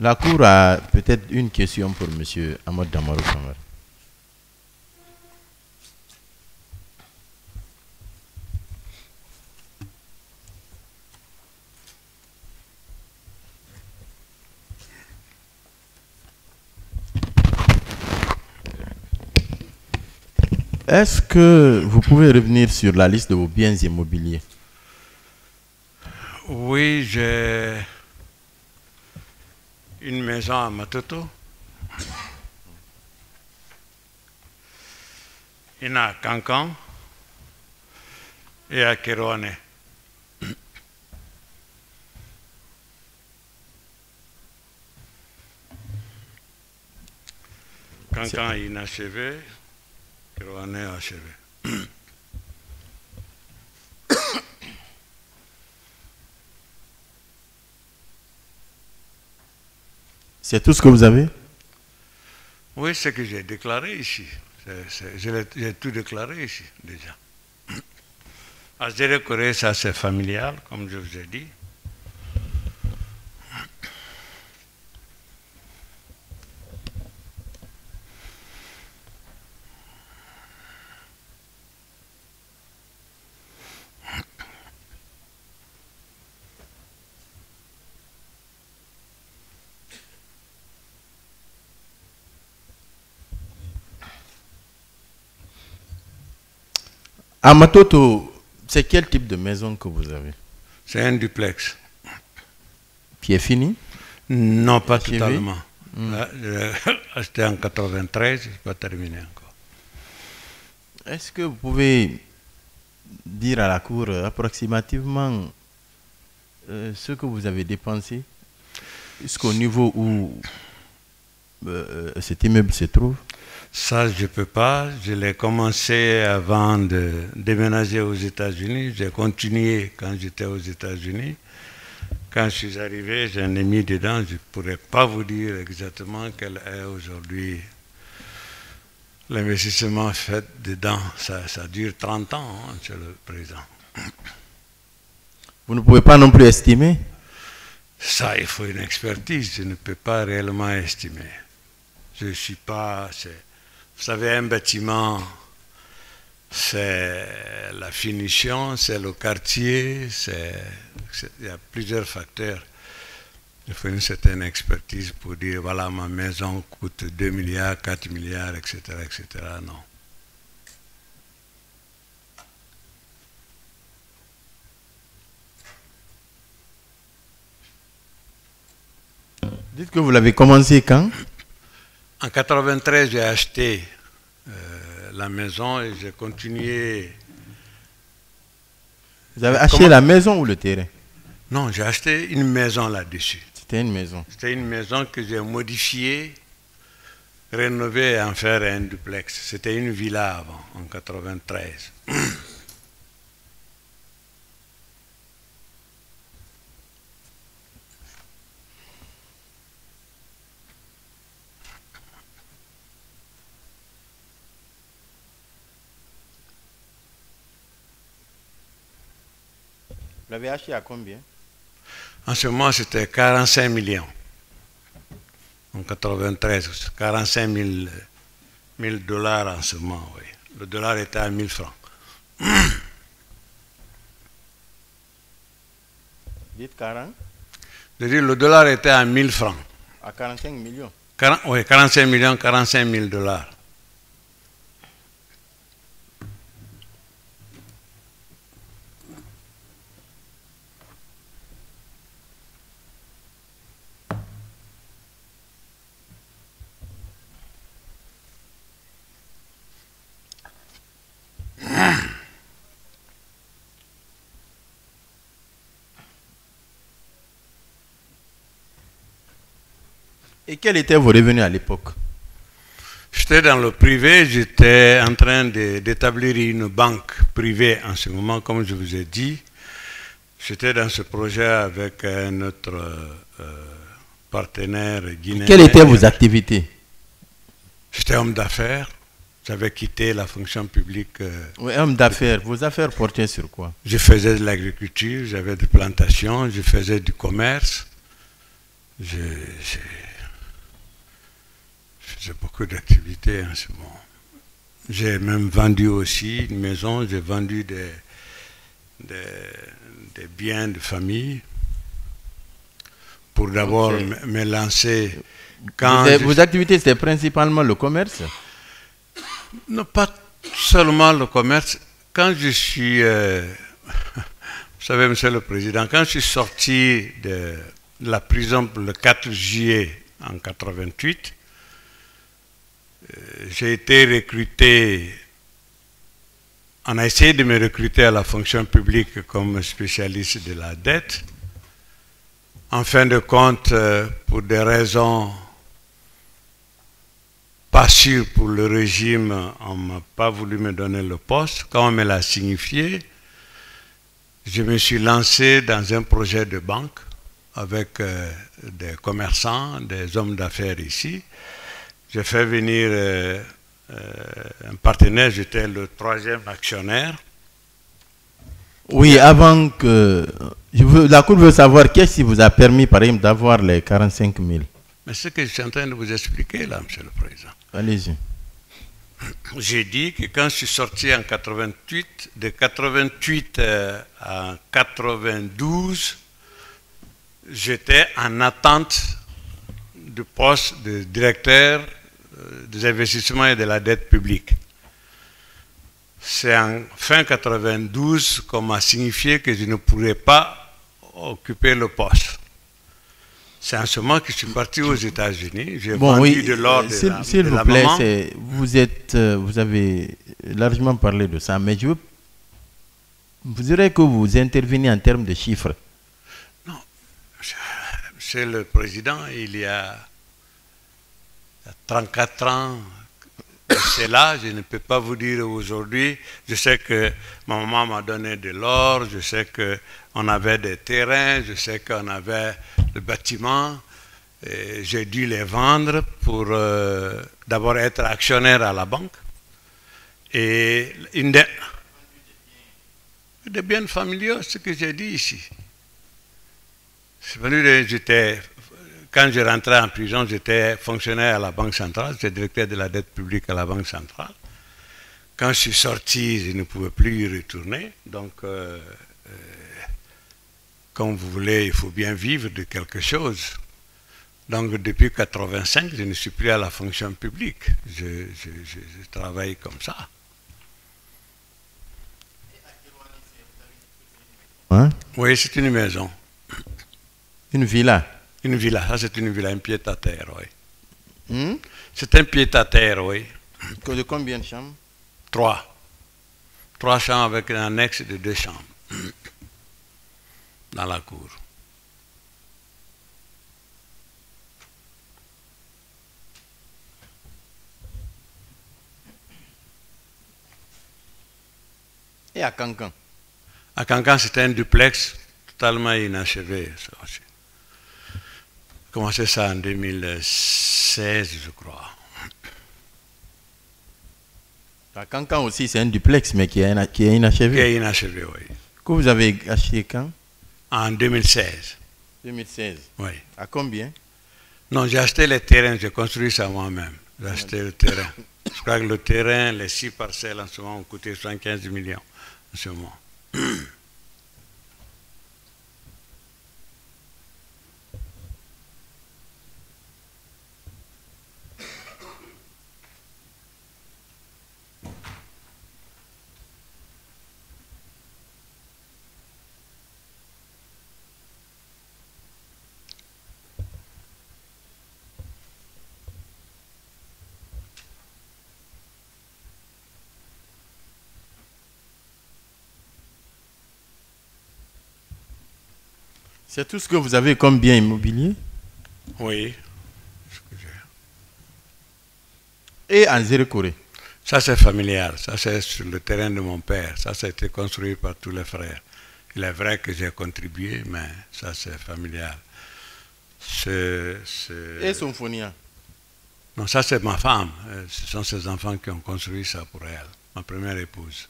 La Cour a peut-être une question pour M. Ahmad Damarou Kamara. Est-ce que vous pouvez revenir sur la liste de vos biens immobiliers? Oui, j'ai une maison à Matoto, une à Cancan et à Kérouané. Cancan est inachevé, Kérouané achevé. C'est tout ce que vous avez? Oui, c'est ce que j'ai déclaré ici. J'ai tout déclaré ici, déjà. À Zérekoré, ça c'est familial, comme je vous ai dit. À Matoto, c'est quel type de maison que vous avez? C'est un duplex. Qui est fini? Non, pas Achevé? totalement. J'ai acheté en 93, je n'ai pas terminé encore. Est-ce que vous pouvez dire à la Cour approximativement ce que vous avez dépensé jusqu'au niveau où cet immeuble se trouve? Ça, je ne peux pas. Je l'ai commencé avant de déménager aux États-Unis. J'ai continué quand j'étais aux États-Unis. Quand je suis arrivé, j'en ai mis dedans. Je ne pourrais pas vous dire exactement quel est aujourd'hui l'investissement fait dedans. Ça dure 30 ans, hein, c'est le présent. Vous ne pouvez pas non plus estimer? Ça, il faut une expertise. Je ne peux pas réellement estimer. Je ne suis pas... Vous savez, un bâtiment, c'est la finition, c'est le quartier, il y a plusieurs facteurs. Il faut une certaine expertise pour dire, voilà, ma maison coûte 2 milliards, 4 milliards, etc., etc. Non. Dites que vous l'avez commencé quand? En 93, j'ai acheté la maison et j'ai continué. Vous avez acheté la maison ou le terrain? Non, j'ai acheté une maison là-dessus. C'était une maison. C'était une maison que j'ai modifiée, rénovée et en faire un duplex. C'était une villa avant, en 93. Vous l'avez acheté à combien? En ce moment, c'était 45 millions. En 93, 45 000 dollars en ce moment, oui. Le dollar était à 1000 francs. Dites 40? Je dis, le dollar était à 1000 francs. À 45 millions? Oui, 45 millions, 45 000 dollars. Et quels étaient vos revenus à l'époque? J'étais dans le privé, j'étais en train d'établir une banque privée en ce moment, comme je vous ai dit. J'étais dans ce projet avec notre partenaire guinéen. Quelles étaient vos activités? J'étais homme d'affaires. J'avais quitté la fonction publique. Oui, homme d'affaires. Vos affaires portaient sur quoi? Je faisais de l'agriculture, j'avais des plantations, je faisais du commerce. je faisais beaucoup d'activités en ce moment. J'ai même vendu aussi une maison, j'ai vendu des biens de famille pour d'abord me lancer. Vos activités, c'était principalement le commerce? Non, pas seulement le commerce. Quand je suis, vous savez, Monsieur le Président, quand je suis sorti de la prison le 4 juillet en 88, j'ai été recruté. On a essayé de me recruter à la fonction publique comme spécialiste de la dette. En fin de compte, pour des raisons pas sûres pour le régime, on ne m'a pas voulu me donner le poste. Quand on me l'a signifié, je me suis lancé dans un projet de banque avec des commerçants, des hommes d'affaires ici. J'ai fait venir un partenaire, j'étais le 3e actionnaire. Oui, avant que... la Cour veut savoir qu'est-ce qui vous a permis, par exemple, d'avoir les 45 000. Mais ce que je suis en train de vous expliquer là, Monsieur le Président. Allez-y. J'ai dit que quand je suis sorti en 88, de 88 à 92, j'étais en attente du poste de directeur des investissements et de la dette publique. C'est en fin 92 qu'on m'a signifié que je ne pourrais pas occuper le poste. C'est en ce moment que je suis parti aux États-Unis. J'ai vendu de l'or de la s'il vous plaît, vous avez largement parlé de ça, mais vous direz que vous intervenez en termes de chiffres. Non, Monsieur le Président, il y a 34 ans, c'est là, je ne peux pas vous dire aujourd'hui. Je sais que ma maman m'a donné de l'or, je sais qu'on avait des terrains, je sais qu'on avait le bâtiment. J'ai dû les vendre pour d'abord être actionnaire à la banque. Et des biens familiaux, ce que j'ai dit ici. Quand je rentrais en prison, j'étais fonctionnaire à la Banque centrale, j'étais directeur de la dette publique à la Banque centrale. Quand je suis sorti, je ne pouvais plus y retourner. Donc, comme vous voulez, il faut bien vivre de quelque chose. Donc, depuis 1985, je ne suis plus à la fonction publique. Je travaille comme ça. Hein? Oui, c'est une maison. Une villa? Une villa, ça c'est une villa, un pied-à-terre, oui. C'est un pied-à-terre, oui. De combien de chambres? 3. 3 chambres avec un annexe de 2 chambres dans la cour. Et à Cancan? À Cancan, c'était un duplex totalement inachevé, ça aussi. J'ai commencé ça en 2016, je crois. À Cancan aussi, c'est un duplex, mais qui est inachevé. Qui est inachevé, oui. Que vous avez acheté quand? En 2016. 2016. Oui. À combien? Non, j'ai acheté les terrains, j'ai construit ça moi-même. J'ai acheté le terrain. Je crois que le terrain, les 6 parcelles en ce moment ont coûté 75 millions en ce moment. C'est tout ce que vous avez comme bien immobilier? Oui. Et en Zérekoré? Ça c'est familial, ça c'est sur le terrain de mon père, ça a été construit par tous les frères. Il est vrai que j'ai contribué, mais ça c'est familial. Et Symphonia? Non, ça c'est ma femme, ce sont ses enfants qui ont construit ça pour elle, ma première épouse.